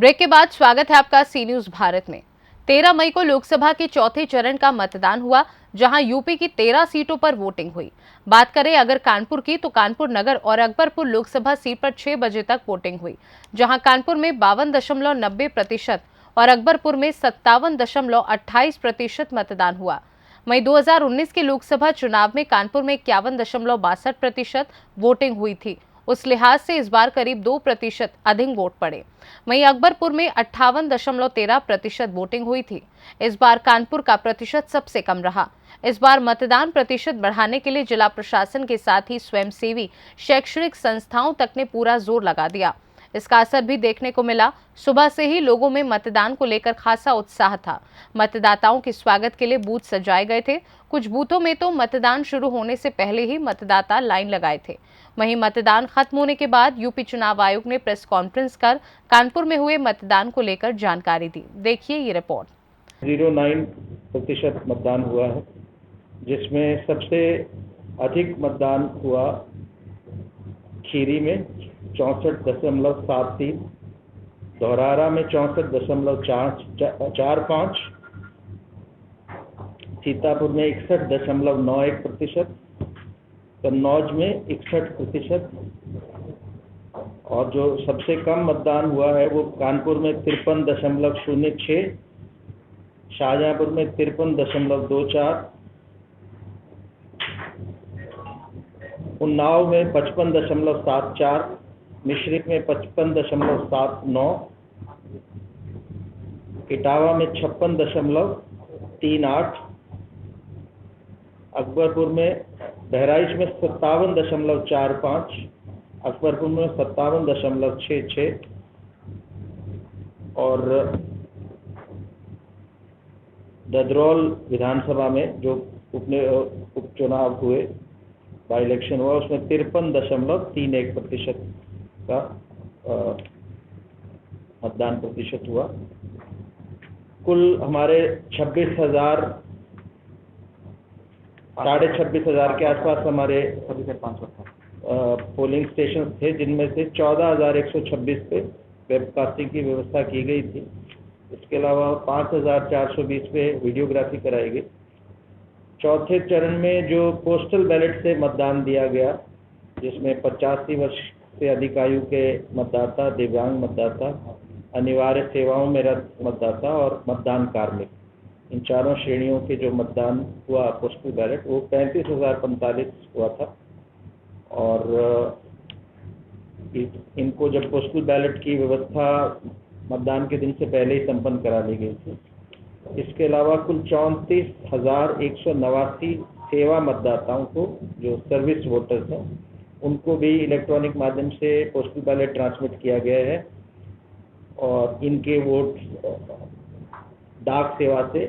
Break के बाद स्वागत है आपका सी न्यूज भारत में। 13 मई को लोकसभा के चौथे चरण का मतदान हुआ, जहां यूपी की 13 सीटों पर वोटिंग हुई। बात करें अगर कानपुर की, तो कानपुर नगर और अकबरपुर लोकसभा सीट पर 6 बजे तक वोटिंग हुई, जहां कानपुर में 52.90% और अकबरपुर में 57.28% मतदान हुआ। वहीं 2019 के लोकसभा चुनाव में कानपुर में 51.62% वोटिंग हुई थी। उस लिहाज से इस बार करीब 2% अधिक वोट पड़े। वहीं अकबरपुर में 58.13% वोटिंग हुई थी। इस बार कानपुर का प्रतिशत सबसे कम रहा। इस बार मतदान प्रतिशत बढ़ाने के लिए जिला प्रशासन के साथ ही स्वयंसेवी शैक्षणिक संस्थाओं तक ने पूरा जोर लगा दिया। इसका असर भी देखने को मिला। सुबह से ही लोगों में मतदान को लेकर खासा उत्साह था। मतदाताओं के स्वागत के लिए बूथ सजाए गए थे। कुछ बूथों में तो मतदान शुरू होने से पहले ही मतदाता लाइन लगाए थे। वहीं मतदान खत्म होने के बाद यूपी चुनाव आयोग ने प्रेस कॉन्फ्रेंस कर कानपुर में हुए मतदान को लेकर जानकारी दी। देखिए ये रिपोर्ट। 09% मतदान हुआ है, जिसमें सबसे अधिक मतदान हुआ खीरी में 64.73, धौरारा में 64.45, सीतापुर में 61.91%, कन्नौज में 61%, और जो सबसे कम मतदान हुआ है वो कानपुर में 53.06, शाहजहांपुर में 53.24, उन्नाव में 55.74, मिश्रिक में 55.79, इटावा में 56.38, अकबरपुर में बहराइच में 57.45, अकबरपुर में 57.66, और ददरौल विधानसभा में जो उपचुनाव हुए, बाई इलेक्शन हुआ, उसमें 53.31% का मतदान प्रतिशत हुआ। कुल हमारे 26,000 साढ़े 26,000 के आसपास हमारे पोलिंग स्टेशन थे, जिनमें से 14,126 पे वेबकास्टिंग की व्यवस्था की गई थी। इसके अलावा 5,420 पे वीडियोग्राफी कराई गई। चौथे चरण में जो पोस्टल बैलेट से मतदान दिया गया, जिसमें 85 वर्ष से अधिक आयु के मतदाता, दिव्यांग मतदाता, अनिवार्य सेवाओं में रत मतदाता और मतदान कार्मिक, इन चारों श्रेणियों के जो मतदान हुआ पोस्टल बैलेट, वो 35,045 हुआ था। और इनको जब पोस्टल बैलेट की व्यवस्था मतदान के दिन से पहले ही संपन्न करा ली गई थी। इसके अलावा कुल 34,189 सेवा मतदाताओं को, जो सर्विस वोटर्स हैं, उनको भी इलेक्ट्रॉनिक माध्यम से पोस्टल बैलेट ट्रांसमिट किया गया है, और इनके वोट डाक सेवा से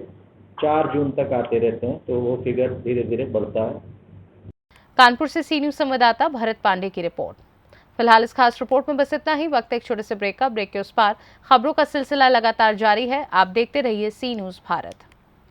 4 जून तक आते रहते हैं, तो वो फिगर धीरे धीरे बढ़ता है। कानपुर से सी न्यूज संवाददाता भरत पांडे की रिपोर्ट। फिलहाल इस खास रिपोर्ट में बस इतना ही। वक्त एक छोटे से ब्रेक का। ब्रेक के उस पार खबरों का सिलसिला लगातार जारी है। आप देखते रहिए सी न्यूज भारत।